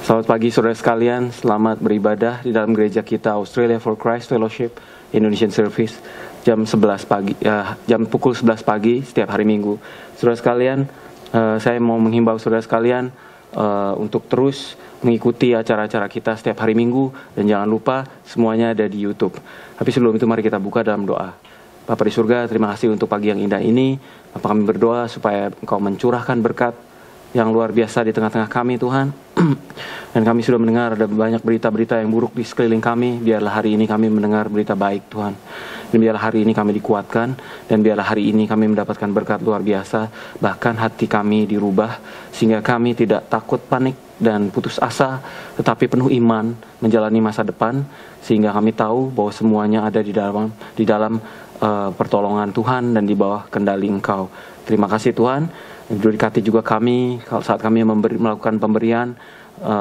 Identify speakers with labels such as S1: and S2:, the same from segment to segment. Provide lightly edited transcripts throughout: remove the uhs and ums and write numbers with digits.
S1: Selamat pagi saudara sekalian, selamat beribadah di dalam gereja kita Australia for Christ Fellowship Indonesian Service jam pukul 11 pagi setiap hari Minggu. Saudara sekalian, saya mau menghimbau saudara sekalian untuk terus mengikuti acara-acara kita setiap hari Minggu, dan jangan lupa semuanya ada di YouTube. Tapi sebelum itu mari kita buka dalam doa. Bapa di surga, terima kasih untuk pagi yang indah ini. Bapa, kami berdoa supaya Engkau mencurahkan berkat yang luar biasa di tengah-tengah kami, Tuhan. Dan kami sudah mendengar ada banyak berita-berita yang buruk di sekeliling kami. Biarlah hari ini kami mendengar berita baik, Tuhan. Dan biarlah hari ini kami dikuatkan. Dan biarlah hari ini kami mendapatkan berkat luar biasa. Bahkan hati kami dirubah sehingga kami tidak takut, panik, dan putus asa, tetapi penuh iman menjalani masa depan. Sehingga kami tahu bahwa semuanya ada di dalam pertolongan Tuhan dan di bawah kendali Engkau. Terima kasih Tuhan. Berkati juga kami saat kami melakukan pemberian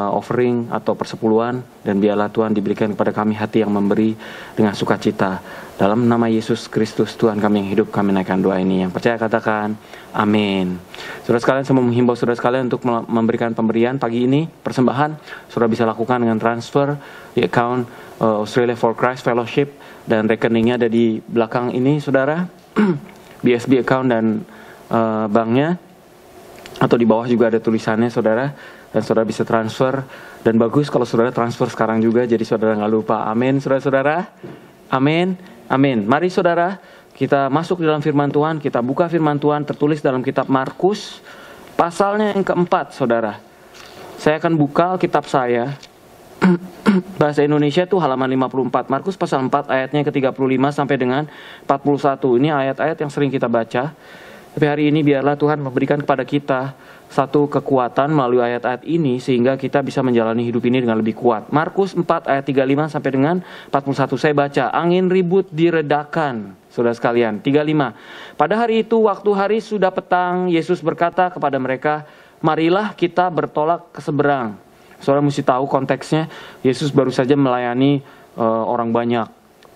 S1: offering atau persepuluhan, dan biarlah Tuhan diberikan kepada kami hati yang memberi dengan sukacita. Dalam nama Yesus Kristus Tuhan kami yang hidup, kami naikkan doa ini. Yang percaya katakan amin. Saudara sekalian, saya mau menghimbau saudara sekalian untuk memberikan pemberian pagi ini, persembahan. Saudara bisa lakukan dengan transfer di account Australia for Christ Fellowship, dan rekeningnya ada di belakang ini saudara. BSB account dan banknya, atau di bawah juga ada tulisannya saudara, dan saudara bisa transfer. Dan bagus kalau saudara transfer sekarang juga, jadi saudara nggak lupa. Amin saudara-saudara. Amin, amin. Mari saudara, kita masuk di dalam firman Tuhan. Kita buka firman Tuhan tertulis dalam kitab Markus, pasalnya yang keempat saudara. Saya akan buka kitab saya. Bahasa Indonesia itu halaman 54. Markus pasal 4 ayatnya ke-35 sampai dengan 41. Ini ayat-ayat yang sering kita baca. Tapi hari ini biarlah Tuhan memberikan kepada kita satu kekuatan melalui ayat-ayat ini, sehingga kita bisa menjalani hidup ini dengan lebih kuat. Markus 4 ayat 35 sampai dengan 41. Saya baca. Angin ribut diredakan, saudara sekalian. 35. Pada hari itu, waktu hari sudah petang, Yesus berkata kepada mereka, marilah kita bertolak ke seberang. Saudara mesti tahu konteksnya. Yesus baru saja melayani orang banyak.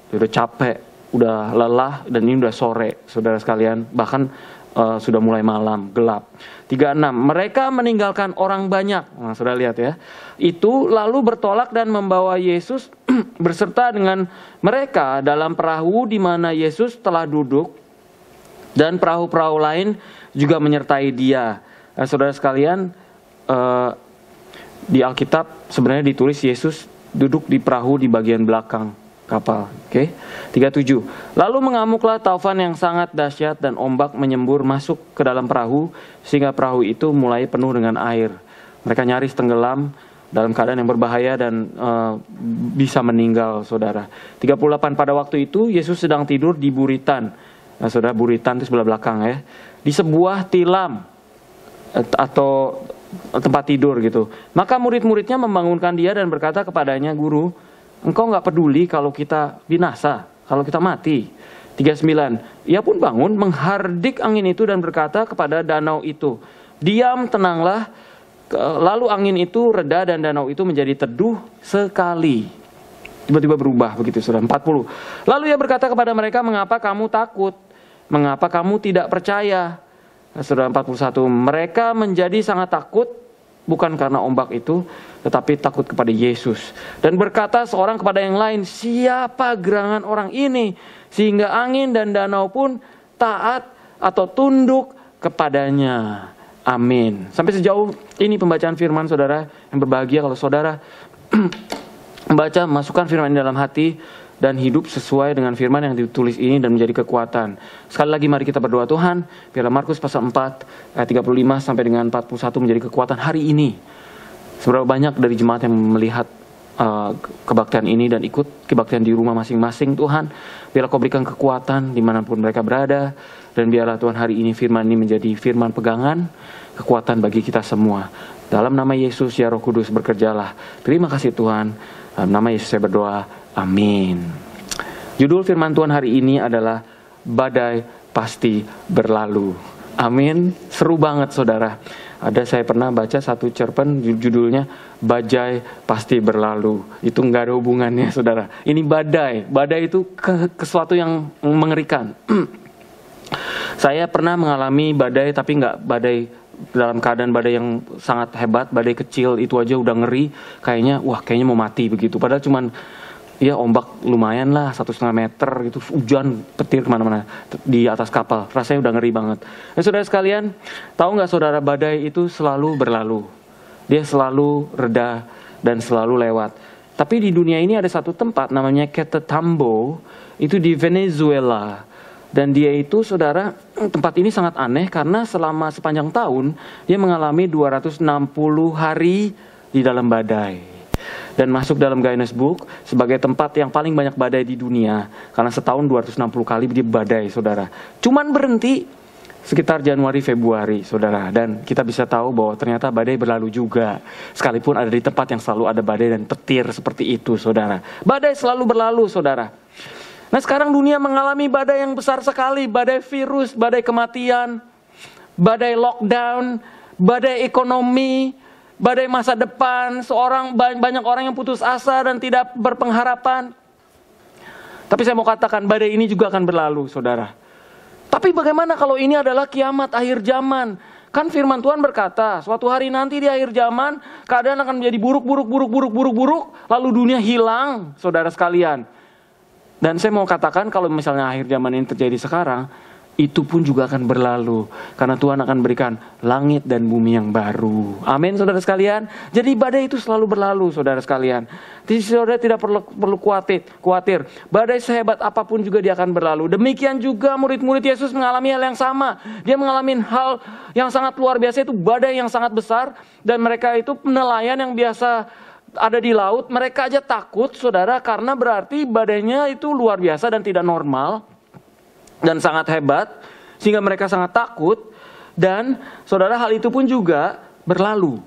S1: Udah capek, udah lelah, dan ini udah sore, saudara sekalian. Bahkan sudah mulai malam, gelap. 36. Mereka meninggalkan orang banyak. Nah, saudara lihat ya. Itu lalu bertolak dan membawa Yesus berserta dengan mereka dalam perahu di mana Yesus telah duduk, dan perahu-perahu lain juga menyertai dia. Nah, saudara sekalian, di Alkitab sebenarnya ditulis Yesus duduk di perahu di bagian belakang kapal. Oke. 37. Lalu mengamuklah taufan yang sangat dahsyat, dan ombak menyembur masuk ke dalam perahu sehingga perahu itu mulai penuh dengan air. Mereka nyaris tenggelam dalam keadaan yang berbahaya dan bisa meninggal, saudara. 38. Pada waktu itu Yesus sedang tidur di buritan. Nah, saudara, buritan itu sebelah belakang ya. Di sebuah tilam atau tempat tidur gitu. Maka murid-muridnya membangunkan dia dan berkata kepadanya, Guru, Engkau nggak peduli kalau kita binasa, kalau kita mati. 39. Ia pun bangun, menghardik angin itu dan berkata kepada danau itu, diam, tenanglah. Lalu angin itu reda dan danau itu menjadi teduh sekali. Tiba-tiba berubah begitu, saudara. 40. Lalu ia berkata kepada mereka, mengapa kamu takut? Mengapa kamu tidak percaya? Saudara, 41. Mereka menjadi sangat takut, bukan karena ombak itu, tetapi takut kepada Yesus. Dan berkata seorang kepada yang lain, siapa gerangan orang ini sehingga angin dan danau pun taat atau tunduk kepadanya. Amin. Sampai sejauh ini pembacaan firman saudara. Yang berbahagia kalau saudara membaca, masukkan firman ini dalam hati, dan hidup sesuai dengan firman yang ditulis ini dan menjadi kekuatan. Sekali lagi mari kita berdoa. Tuhan, biarlah Markus pasal 4 ayat 35 sampai dengan 41 menjadi kekuatan hari ini. Seberapa banyak dari jemaat yang melihat kebaktian ini dan ikut kebaktian di rumah masing-masing, Tuhan. Biarlah Kau berikan kekuatan dimanapun mereka berada. Dan biarlah Tuhan hari ini firman ini menjadi firman pegangan, kekuatan bagi kita semua. Dalam nama Yesus ya Roh Kudus bekerjalah. Terima kasih Tuhan. Dalam nama Yesus saya berdoa. Amin. Judul firman Tuhan hari ini adalah badai pasti berlalu. Amin. Seru banget saudara. Saya pernah baca satu cerpen judulnya Badai Pasti Berlalu. Itu nggak ada hubungannya saudara. Ini badai. Badai itu sesuatu yang mengerikan. Saya pernah mengalami badai, tapi nggak badai dalam keadaan badai yang sangat hebat, badai kecil itu aja udah ngeri, kayaknya mau mati begitu. Padahal cuman ya ombak lumayan lah 1,5 meter gitu, hujan petir kemana-mana di atas kapal, rasanya udah ngeri banget. Dan saudara sekalian, tahu nggak saudara, badai itu selalu berlalu, dia selalu reda dan selalu lewat. Tapi di dunia ini ada satu tempat namanya Catatambo, itu di Venezuela. Dan dia itu, saudara, tempat ini sangat aneh karena selama sepanjang tahun dia mengalami 260 hari di dalam badai. Dan masuk dalam Guinness Book sebagai tempat yang paling banyak badai di dunia. Karena setahun 260 kali dia badai, saudara. Cuman berhenti sekitar Januari, Februari, saudara. Dan kita bisa tahu bahwa ternyata badai berlalu juga. Sekalipun ada di tempat yang selalu ada badai dan petir seperti itu, saudara. Badai selalu berlalu, saudara. Nah, sekarang dunia mengalami badai yang besar sekali. Badai virus, badai kematian, badai lockdown, badai ekonomi, badai masa depan. Banyak orang yang putus asa dan tidak berpengharapan. Tapi saya mau katakan badai ini juga akan berlalu, saudara. Tapi bagaimana kalau ini adalah kiamat akhir zaman? Kan firman Tuhan berkata, suatu hari nanti di akhir zaman keadaan akan menjadi buruk, lalu dunia hilang, saudara sekalian. Dan saya mau katakan kalau misalnya akhir zaman ini terjadi sekarang, itu pun juga akan berlalu. Karena Tuhan akan berikan langit dan bumi yang baru. Amin, saudara sekalian. Jadi badai itu selalu berlalu, saudara sekalian. Jadi saudara tidak perlu khawatir. Badai sehebat apapun juga dia akan berlalu. Demikian juga murid-murid Yesus mengalami hal yang sama. Dia mengalami hal yang sangat luar biasa, itu badai yang sangat besar. Dan mereka itu nelayan yang biasa ada di laut, mereka aja takut, saudara, karena berarti badainya itu luar biasa dan tidak normal dan sangat hebat, sehingga mereka sangat takut. Dan saudara, hal itu pun juga berlalu.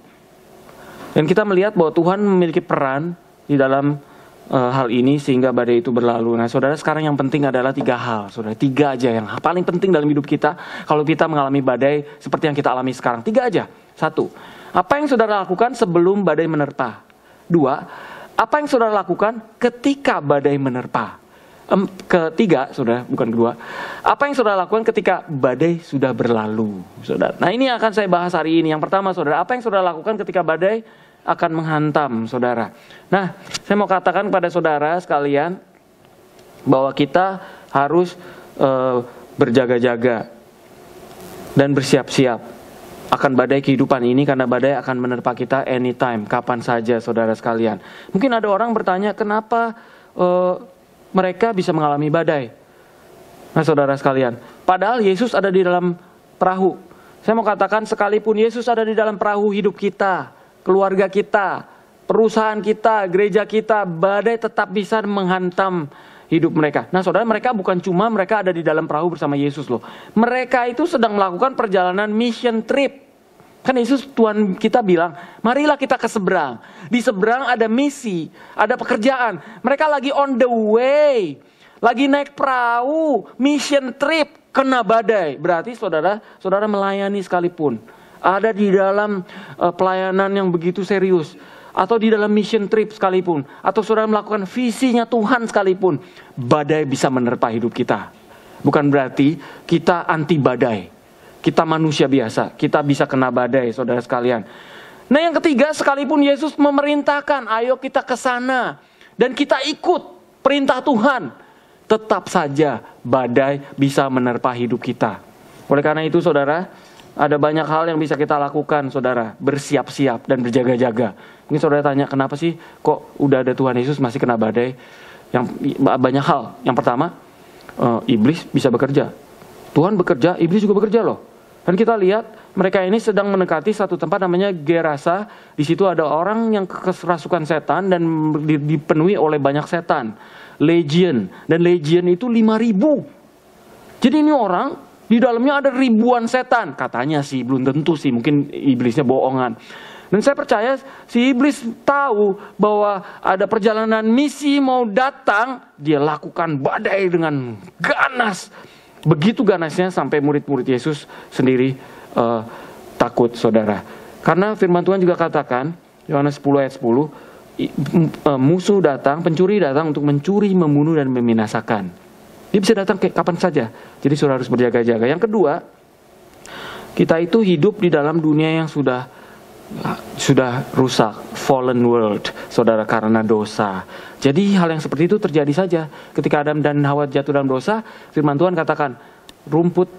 S1: Dan kita melihat bahwa Tuhan memiliki peran di dalam hal ini sehingga badai itu berlalu. Nah, saudara, sekarang yang penting adalah 3 hal, saudara. 3 aja yang paling penting dalam hidup kita kalau kita mengalami badai seperti yang kita alami sekarang. 3 aja. 1, apa yang saudara lakukan sebelum badai menerpa? 2, apa yang saudara lakukan ketika badai menerpa? Ketiga, saudara, bukan kedua, apa yang saudara lakukan ketika badai sudah berlalu, saudara? Nah, ini akan saya bahas hari ini. Yang pertama, saudara, apa yang saudara lakukan ketika badai akan menghantam, saudara? Nah, saya mau katakan kepada saudara sekalian bahwa kita harus berjaga-jaga dan bersiap-siap akan badai kehidupan ini, karena badai akan menerpa kita anytime, kapan saja, saudara sekalian. Mungkin ada orang bertanya, kenapa mereka bisa mengalami badai? Nah, saudara sekalian, padahal Yesus ada di dalam perahu. Saya mau katakan, sekalipun Yesus ada di dalam perahu hidup kita, keluarga kita, perusahaan kita, gereja kita, badai tetap bisa menghantam hidup mereka. Nah, saudara, mereka bukan cuma mereka ada di dalam perahu bersama Yesus loh. Mereka itu sedang melakukan perjalanan mission trip. Kan Yesus, Tuhan kita bilang, marilah kita ke seberang. Di seberang ada misi, ada pekerjaan. Mereka lagi on the way, lagi naik perahu, mission trip, kena badai. Berarti saudara melayani sekalipun, ada di dalam pelayanan yang begitu serius, atau di dalam mission trip sekalipun, atau saudara melakukan visinya Tuhan sekalipun, badai bisa menerpa hidup kita. Bukan berarti kita anti badai. Kita manusia biasa, kita bisa kena badai, saudara sekalian. Nah, yang ketiga, sekalipun Yesus memerintahkan, ayo kita ke sana, dan kita ikut perintah Tuhan, tetap saja badai bisa menerpa hidup kita. Oleh karena itu, saudara, ada banyak hal yang bisa kita lakukan, saudara. Bersiap-siap dan berjaga-jaga. Mungkin saudara tanya, kenapa sih kok udah ada Tuhan Yesus masih kena badai? Banyak hal. Yang pertama, iblis bisa bekerja. Tuhan bekerja, iblis juga bekerja loh. Dan kita lihat mereka ini sedang mendekati satu tempat namanya Gerasa. Di situ ada orang yang kerasukan setan dan dipenuhi oleh banyak setan. Legion. Dan legion itu 5.000. Jadi ini orang, di dalamnya ada ribuan setan. Katanya sih, belum tentu sih. Mungkin iblisnya bohongan. Dan saya percaya si iblis tahu bahwa ada perjalanan misi mau datang. Dia lakukan badai dengan ganas. Begitu ganasnya sampai murid-murid Yesus sendiri takut, saudara. Karena firman Tuhan juga katakan, Yohanes 10 ayat 10, musuh datang, pencuri datang untuk mencuri, membunuh, dan membinasakan. Dia bisa datang kapan saja. Jadi saudara harus berjaga-jaga. Yang kedua, Kita itu hidup di dalam dunia yang sudah rusak, fallen world, saudara, karena dosa. Jadi hal yang seperti itu terjadi saja. Ketika Adam dan Hawa jatuh dalam dosa, firman Tuhan katakan, rumput,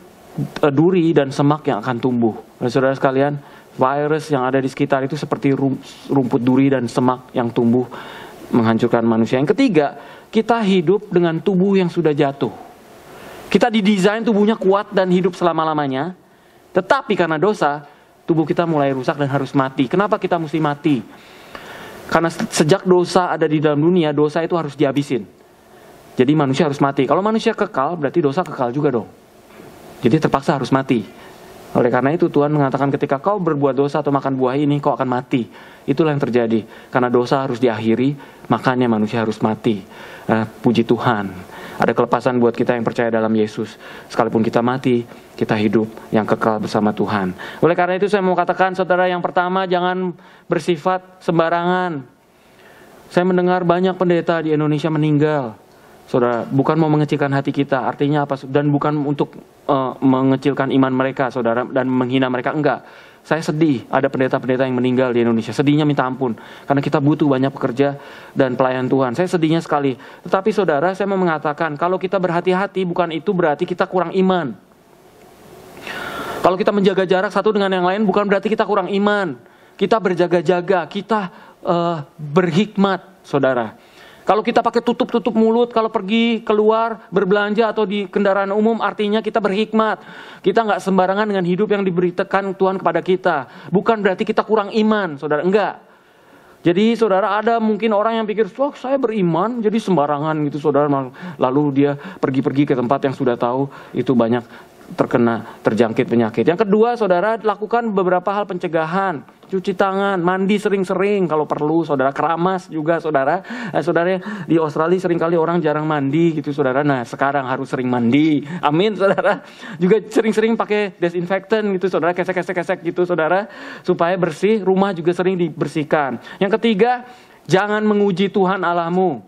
S1: duri dan semak yang akan tumbuh. Dan saudara sekalian, virus yang ada di sekitar itu seperti rumput duri dan semak yang tumbuh menghancurkan manusia. Yang ketiga, kita hidup dengan tubuh yang sudah jatuh. Kita didesain tubuhnya kuat dan hidup selama-lamanya. Tetapi karena dosa, tubuh kita mulai rusak dan harus mati. Kenapa kita mesti mati? Karena sejak dosa ada di dalam dunia, dosa itu harus dihabisin. Jadi manusia harus mati. Kalau manusia kekal, berarti dosa kekal juga dong. Jadi terpaksa harus mati. Oleh karena itu Tuhan mengatakan ketika kau berbuat dosa atau makan buah ini, kau akan mati. Itulah yang terjadi. Karena dosa harus diakhiri, makanya manusia harus mati. Puji Tuhan. Ada kelepasan buat kita yang percaya dalam Yesus. Sekalipun kita mati, kita hidup yang kekal bersama Tuhan. Oleh karena itu saya mau katakan, saudara, yang pertama, jangan bersifat sembarangan. Saya mendengar banyak pendeta di Indonesia meninggal. Saudara, bukan mau mengecilkan hati kita, artinya apa? Dan bukan untuk mengecilkan iman mereka, saudara, dan menghina mereka, enggak. Saya sedih, ada pendeta-pendeta yang meninggal di Indonesia. Sedihnya minta ampun, karena kita butuh banyak pekerja dan pelayan Tuhan. Saya sedihnya sekali. Tetapi saudara, saya mau mengatakan, kalau kita berhati-hati, bukan itu berarti kita kurang iman. Kalau kita menjaga jarak satu dengan yang lain, bukan berarti kita kurang iman. Kita berjaga-jaga, kita berhikmat, saudara. Kalau kita pakai tutup mulut, kalau pergi keluar berbelanja atau di kendaraan umum, artinya kita berhikmat. Kita nggak sembarangan dengan hidup yang diberikan Tuhan kepada kita. Bukan berarti kita kurang iman, saudara. Enggak. Jadi saudara, ada mungkin orang yang pikir, wah saya beriman, jadi sembarangan gitu saudara. Lalu dia pergi-pergi ke tempat yang sudah tahu itu banyak terjangkit penyakit. Yang kedua, saudara, lakukan beberapa hal pencegahan. Cuci tangan, mandi sering-sering kalau perlu, saudara. Keramas juga, saudara. Saudara, di Australia seringkali orang jarang mandi gitu, saudara. Nah, sekarang harus sering mandi. Amin, saudara. Juga sering-sering pakai desinfektan gitu, saudara. Kesek-kesek gitu, saudara. Supaya bersih, rumah juga sering dibersihkan. Yang ketiga, jangan menguji Tuhan Allahmu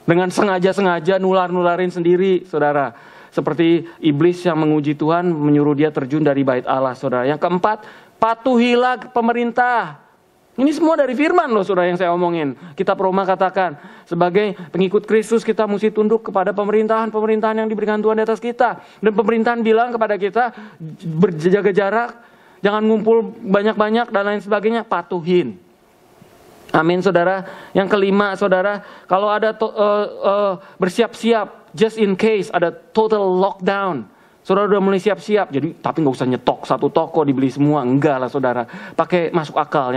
S1: dengan sengaja-sengaja nular-nularin sendiri, saudara. Seperti iblis yang menguji Tuhan, menyuruh dia terjun dari bait Allah, saudara. Yang keempat, patuhilah pemerintah. Ini semua dari firman loh, saudara, yang saya omongin. Kitab Roma katakan, sebagai pengikut Kristus kita mesti tunduk kepada pemerintahan-pemerintahan yang diberikan Tuhan di atas kita. Dan pemerintahan bilang kepada kita, berjaga jarak, jangan ngumpul banyak-banyak, dan lain sebagainya, patuhin. Amin, saudara. Yang kelima, saudara, kalau ada bersiap-siap, just in case ada total lockdown, saudara udah mulai siap-siap. Jadi tapi nggak usah nyetok satu toko dibeli semua, enggak lah, saudara. Pakai masuk akal,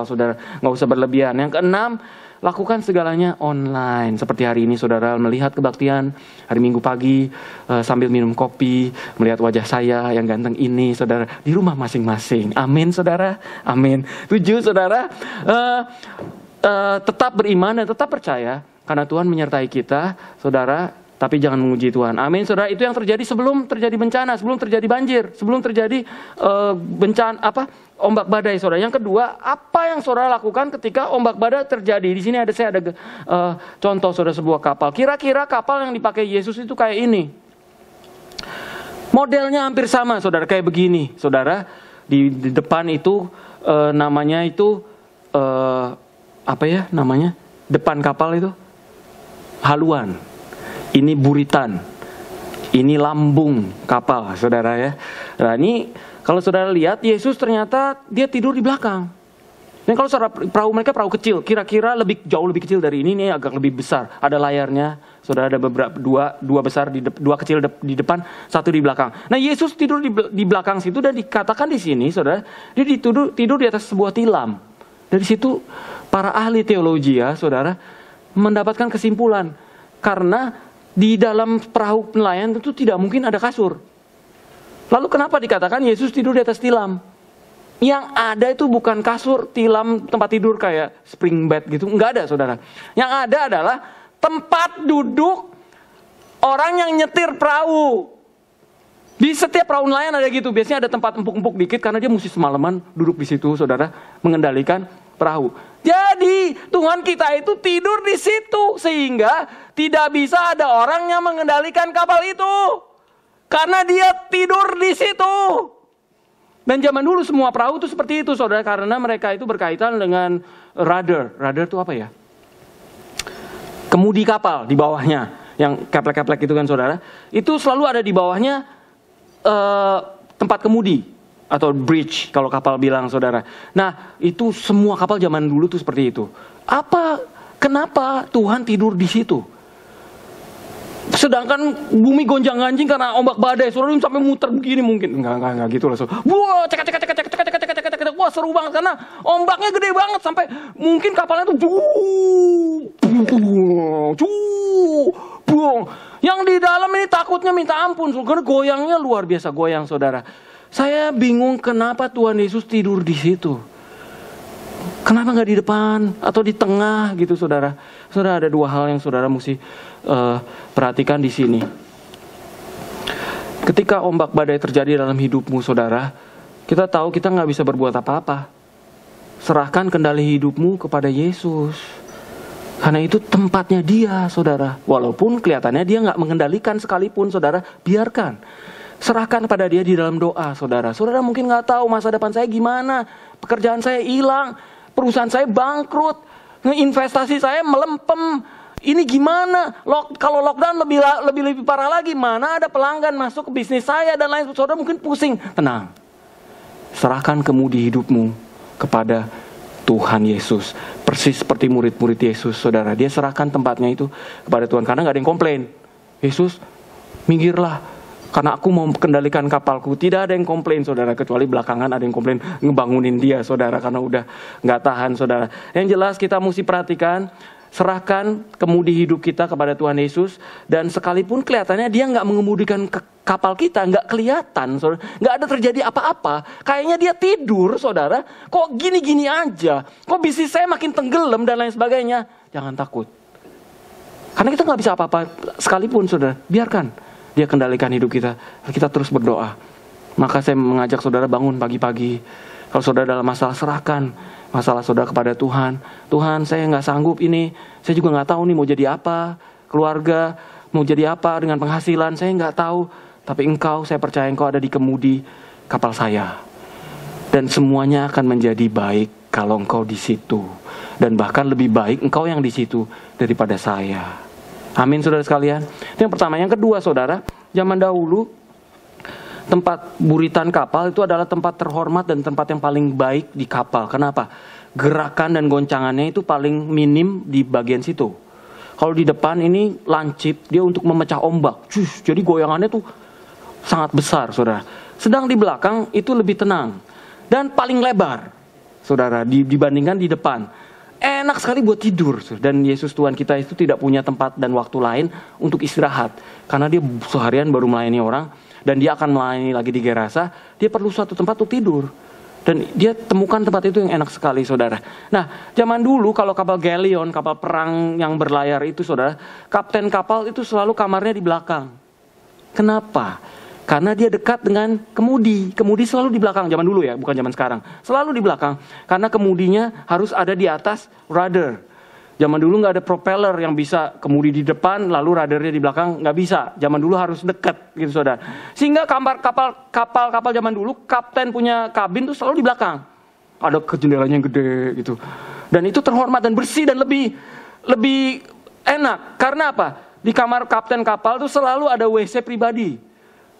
S1: saudara. Nggak usah berlebihan. Yang keenam, lakukan segalanya online. Seperti hari ini, saudara, melihat kebaktian hari Minggu pagi sambil minum kopi, melihat wajah saya yang ganteng ini, saudara, di rumah masing-masing. Amin, saudara. Amin. 7, saudara, tetap beriman dan tetap percaya karena Tuhan menyertai kita, saudara. Tapi jangan menguji Tuhan. Amin, saudara. Itu yang terjadi sebelum terjadi bencana, sebelum terjadi banjir, sebelum terjadi ombak badai, saudara. Yang kedua, apa yang saudara lakukan ketika ombak badai terjadi? Di sini saya ada contoh, saudara, sebuah kapal. Kira-kira kapal yang dipakai Yesus itu kayak ini. Modelnya hampir sama, saudara, kayak begini, saudara. Di depan itu namanya itu depan kapal itu haluan. Ini buritan, ini lambung kapal, saudara ya. Nah ini kalau saudara lihat, Yesus ternyata dia tidur di belakang. Dan kalau saudara, perahu mereka perahu kecil, kira-kira jauh lebih kecil dari ini agak lebih besar. Ada layarnya, saudara, ada beberapa dua besar, dua kecil di depan, satu di belakang. Nah Yesus tidur di belakang situ dan dikatakan di sini, saudara, dia tidur di atas sebuah tilam. Dari situ para ahli teologi ya, saudara, mendapatkan kesimpulan karena di dalam perahu nelayan itu tidak mungkin ada kasur. Lalu kenapa dikatakan Yesus tidur di atas tilam? Yang ada itu bukan kasur, tilam, tempat tidur kayak spring bed gitu. Enggak ada, saudara. Yang ada adalah tempat duduk orang yang nyetir perahu. Di setiap perahu nelayan ada gitu. Biasanya ada tempat empuk-empuk dikit karena dia mesti semalaman duduk di situ, saudara, mengendalikan perahu. Jadi Tuhan kita itu tidur di situ sehingga tidak bisa ada orang yang mengendalikan kapal itu karena dia tidur di situ. Dan zaman dulu semua perahu itu seperti itu, saudara, karena mereka itu berkaitan dengan rudder. Rudder itu apa ya? Kemudi kapal di bawahnya, yang keplek-keplek itu kan, saudara. Itu selalu ada di bawahnya tempat kemudi atau bridge kalau kapal bilang, saudara. Nah, itu semua kapal zaman dulu tuh seperti itu. Kenapa Tuhan tidur di situ? Sedangkan bumi gonjang-ganjing karena ombak badai, saudara, sampai muter begini mungkin. Enggak gitu lah, saudara. Wah, cek. Wah, seru banget karena ombaknya gede banget sampai mungkin kapalnya tuh yang di dalam ini takutnya minta ampun, karena goyangnya luar biasa goyang, saudara. Saya bingung kenapa Tuhan Yesus tidur di situ. Kenapa nggak di depan atau di tengah gitu, saudara? Saudara, ada dua hal yang saudara mesti perhatikan di sini. Ketika ombak badai terjadi dalam hidupmu, saudara, kita tahu kita nggak bisa berbuat apa-apa. Serahkan kendali hidupmu kepada Yesus. Karena itu tempatnya Dia, saudara. Walaupun kelihatannya Dia nggak mengendalikan sekalipun, saudara, biarkan. Serahkan pada Dia di dalam doa, saudara. Saudara mungkin nggak tahu masa depan saya gimana, pekerjaan saya hilang, perusahaan saya bangkrut, investasi saya melempem. Ini gimana? Kalau lockdown lebih parah lagi, mana ada pelanggan masuk ke bisnis saya dan lain. Saudara mungkin pusing. Tenang. Serahkan kemudi hidupmu kepada Tuhan Yesus. Persis seperti murid-murid Yesus, saudara. Dia serahkan tempatnya itu kepada Tuhan karena nggak ada yang komplain. Yesus, minggirlah, karena aku mau kendalikan kapalku. Tidak ada yang komplain, saudara, kecuali belakangan ada yang komplain ngebangunin dia, saudara, karena udah nggak tahan, saudara. Yang jelas kita mesti perhatikan, serahkan kemudi hidup kita kepada Tuhan Yesus. Dan sekalipun kelihatannya Dia nggak mengemudikan kapal kita, nggak kelihatan, saudara, nggak ada terjadi apa-apa. Kayaknya Dia tidur, saudara. Kok gini-gini aja? Kok bisnis saya makin tenggelam dan lain sebagainya? Jangan takut. Karena kita nggak bisa apa-apa sekalipun, saudara. Biarkan Dia kendalikan hidup kita. Kita terus berdoa. Maka saya mengajak saudara bangun pagi-pagi. Kalau saudara dalam masalah, serahkan masalah saudara kepada Tuhan. Tuhan, saya nggak sanggup ini. Saya juga nggak tahu nih mau jadi apa. Keluarga mau jadi apa dengan penghasilan. Saya nggak tahu. Tapi Engkau, saya percaya Engkau ada di kemudi kapal saya. Dan semuanya akan menjadi baik kalau Engkau di situ. Dan bahkan lebih baik Engkau yang di situ daripada saya. Amin, saudara sekalian. Itu yang pertama. Yang kedua, saudara, zaman dahulu tempat buritan kapal itu adalah tempat terhormat dan tempat yang paling baik di kapal. Kenapa? Gerakan dan goncangannya itu paling minim di bagian situ. Kalau di depan ini lancip, dia untuk memecah ombak. Jadi goyangannya tuh sangat besar, saudara. Sedang di belakang itu lebih tenang dan paling lebar, saudara, dibandingkan di depan. Enak sekali buat tidur. Dan Yesus Tuhan kita itu tidak punya tempat dan waktu lain untuk istirahat. Karena Dia seharian baru melayani orang. Dan Dia akan melayani lagi di Gerasa. Dia perlu suatu tempat untuk tidur. Dan Dia temukan tempat itu yang enak sekali, saudara. Nah, zaman dulu kalau kapal galleon, kapal perang yang berlayar itu, saudara, kapten kapal itu selalu kamarnya di belakang. Kenapa? Karena dia dekat dengan kemudi. Kemudi selalu di belakang, zaman dulu ya, bukan zaman sekarang. Selalu di belakang, karena kemudinya harus ada di atas rudder. Zaman dulu nggak ada propeller yang bisa kemudi di depan, lalu ruddernya di belakang, nggak bisa. Zaman dulu harus dekat, gitu, saudara. Sehingga kapal zaman dulu, kapten punya kabin tuh selalu di belakang. Ada jendelanya yang gede, gitu. Dan itu terhormat dan bersih dan lebih enak. Karena apa? Di kamar kapten kapal tuh selalu ada WC pribadi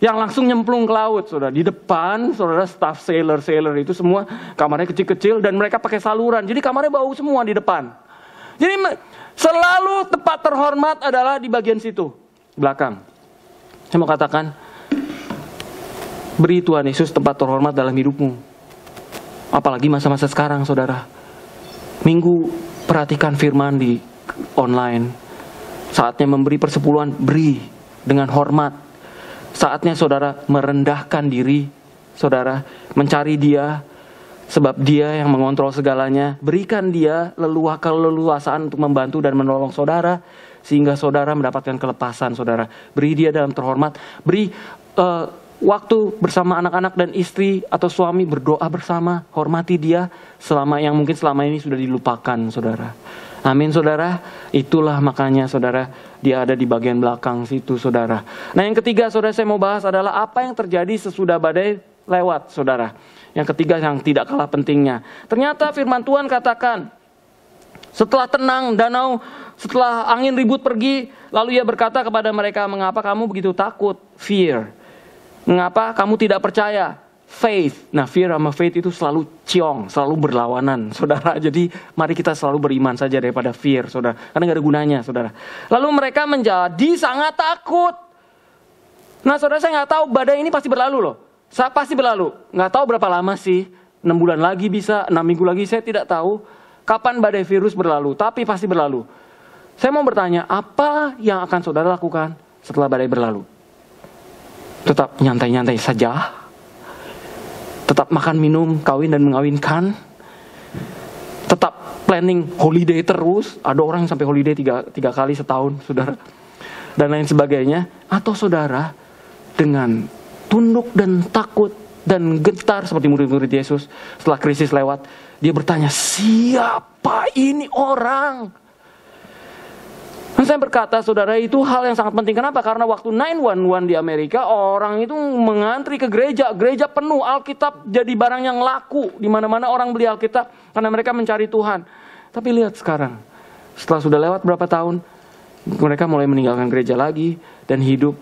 S1: yang langsung nyemplung ke laut, saudara. Di depan, saudara, staff sailor itu semua kamarnya kecil-kecil dan mereka pakai saluran. Jadi kamarnya bau semua di depan. Jadi selalu tempat terhormat adalah di bagian situ, belakang. Saya mau katakan, beri Tuhan Yesus tempat terhormat dalam hidupmu. Apalagi masa-masa sekarang, saudara. Minggu perhatikan firman di online. Saatnya memberi persepuluhan, beri dengan hormat. Saatnya saudara merendahkan diri, saudara, mencari Dia, sebab Dia yang mengontrol segalanya. Berikan Dia keleluasaan untuk membantu dan menolong saudara, sehingga saudara mendapatkan kelepasan, saudara. Beri Dia dalam terhormat, beri waktu bersama anak-anak dan istri atau suami, berdoa bersama, hormati Dia yang mungkin selama ini sudah dilupakan, saudara. Amin, saudara. Itulah makanya, saudara, Dia ada di bagian belakang situ, saudara. Nah, yang ketiga, saudara, saya mau bahas adalah apa yang terjadi sesudah badai lewat, saudara. Yang ketiga yang tidak kalah pentingnya. Ternyata firman Tuhan katakan, setelah tenang danau, setelah angin ribut pergi, lalu ia berkata kepada mereka, mengapa kamu begitu takut? Fear. Mengapa kamu tidak percaya? Faith. Nah, fear sama faith itu selalu ciong, selalu berlawanan, saudara. Jadi mari kita selalu beriman saja daripada fear, saudara. Karena gak ada gunanya, saudara. Lalu mereka menjadi sangat takut. Nah, saudara, saya gak tahu badai ini pasti berlalu loh. Saya pasti berlalu. Gak tahu berapa lama sih. 6 bulan lagi bisa, 6 minggu lagi, saya tidak tahu kapan badai virus berlalu. Tapi pasti berlalu. Saya mau bertanya, apa yang akan saudara lakukan setelah badai berlalu? Tetap nyantai-nyantai saja? Tetap makan, minum, kawin dan mengawinkan? Tetap planning holiday terus? Ada orang yang sampai holiday 3 kali setahun, saudara. Dan lain sebagainya. Atau saudara dengan tunduk dan takut dan gentar seperti murid-murid Yesus setelah krisis lewat, dia bertanya, siapa ini orang? Dan saya berkata, saudara, itu hal yang sangat penting. Kenapa? Karena waktu 911 di Amerika, orang itu mengantri ke gereja. Gereja penuh, Alkitab jadi barang yang laku. Di mana-mana orang beli Alkitab karena mereka mencari Tuhan. Tapi lihat sekarang, setelah sudah lewat berapa tahun, mereka mulai meninggalkan gereja lagi dan hidup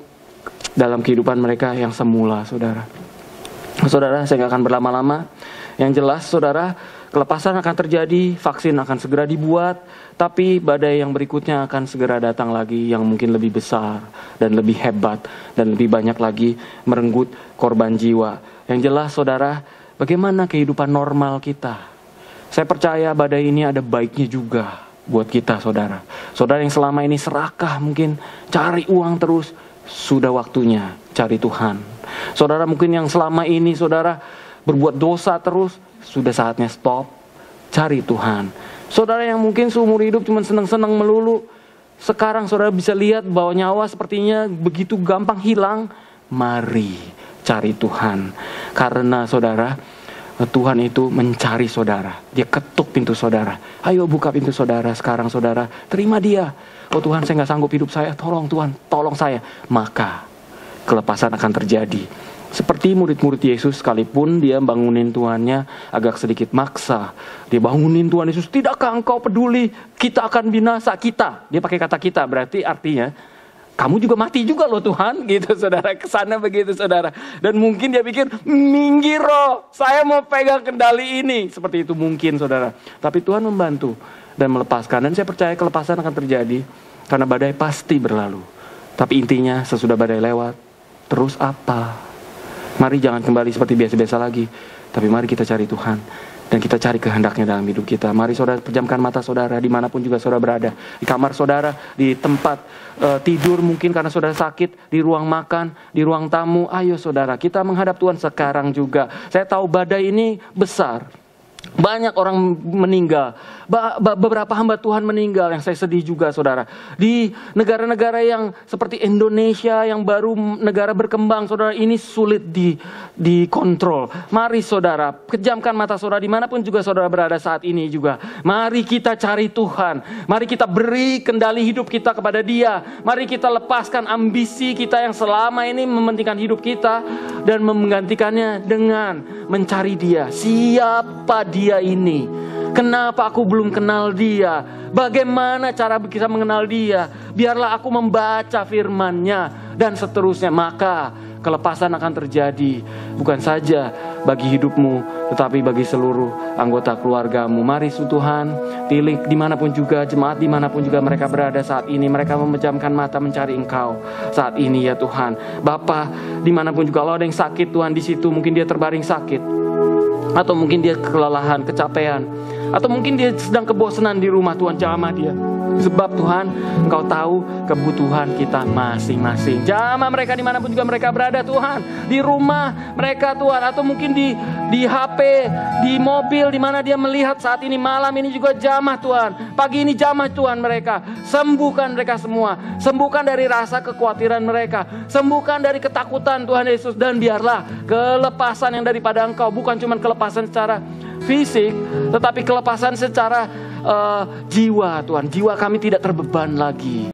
S1: dalam kehidupan mereka yang semula, saudara. Saudara, saya nggak akan berlama-lama. Yang jelas, saudara, kelepasan akan terjadi, vaksin akan segera dibuat, tapi badai yang berikutnya akan segera datang lagi yang mungkin lebih besar dan lebih hebat dan lebih banyak lagi merenggut korban jiwa. Yang jelas, saudara, bagaimana kehidupan normal kita? Saya percaya badai ini ada baiknya juga buat kita, saudara. Saudara yang selama ini serakah mungkin cari uang terus, sudah waktunya cari Tuhan. Saudara mungkin yang selama ini saudara berbuat dosa terus, sudah saatnya stop, cari Tuhan. Saudara yang mungkin seumur hidup cuma senang-senang melulu, sekarang saudara bisa lihat bahwa nyawa sepertinya begitu gampang hilang. Mari cari Tuhan. Karena saudara, Tuhan itu mencari saudara. Dia ketuk pintu saudara. Ayo buka pintu saudara sekarang, saudara. Terima dia. Oh Tuhan, saya gak sanggup hidup saya. Tolong Tuhan, tolong saya. Maka kelepasan akan terjadi. Seperti murid-murid Yesus, sekalipun dia bangunin Tuhannya agak sedikit maksa. Dia bangunin Tuhan Yesus, tidakkah engkau peduli kita akan binasa? Kita, dia pakai kata kita, berarti artinya kamu juga mati juga loh Tuhan, gitu saudara. Kesana begitu saudara. Dan mungkin dia pikir, minggir roh, saya mau pegang kendali ini. Seperti itu mungkin saudara. Tapi Tuhan membantu dan melepaskan. Dan saya percaya kelepasan akan terjadi karena badai pasti berlalu. Tapi intinya sesudah badai lewat, terus apa? Mari jangan kembali seperti biasa-biasa lagi. Tapi mari kita cari Tuhan. Dan kita cari kehendaknya dalam hidup kita. Mari saudara pejamkan mata saudara dimanapun juga saudara berada. Di kamar saudara, di tempat tidur mungkin karena saudara sakit, di ruang makan, di ruang tamu. Ayo saudara, kita menghadap Tuhan sekarang juga. Saya tahu badai ini besar. Banyak orang meninggal. Beberapa hamba Tuhan meninggal, yang saya sedih juga saudara. Di negara-negara yang seperti Indonesia, yang baru negara berkembang saudara, ini sulit dikontrol. Mari saudara, kejamkan mata saudara dimanapun juga saudara berada saat ini juga. Mari kita cari Tuhan. Mari kita beri kendali hidup kita kepada Dia. Mari kita lepaskan ambisi kita yang selama ini mementingkan hidup kita, dan menggantikannya dengan mencari Dia. Siapa Dia ini? Kenapa aku belum kenal Dia? Bagaimana cara kita mengenal Dia? Biarlah aku membaca firman-Nya dan seterusnya. Maka kelepasan akan terjadi, bukan saja bagi hidupmu, tetapi bagi seluruh anggota keluargamu. Mari Tuhan, pilih dimanapun juga, jemaat dimanapun juga mereka berada saat ini. Mereka memejamkan mata mencari Engkau saat ini ya Tuhan. Bapa, dimanapun juga, kalau ada yang sakit Tuhan di situ, mungkin dia terbaring sakit, atau mungkin dia kelelahan, kecapean, atau mungkin dia sedang kebosanan di rumah. Tuhan, jamah dia. Sebab Tuhan, Engkau tahu kebutuhan kita masing-masing. Jamah mereka dimanapun juga mereka berada Tuhan. Di rumah mereka Tuhan, atau mungkin di HP, di mobil, di mana dia melihat saat ini. Malam ini juga jamah Tuhan. Pagi ini jamah Tuhan mereka. Sembuhkan mereka semua. Sembuhkan dari rasa kekhawatiran mereka. Sembuhkan dari ketakutan Tuhan Yesus. Dan biarlah kelepasan yang daripada Engkau, bukan cuma kelepasan secara fisik, tetapi kelepasan secara jiwa Tuhan. Jiwa kami tidak terbeban lagi.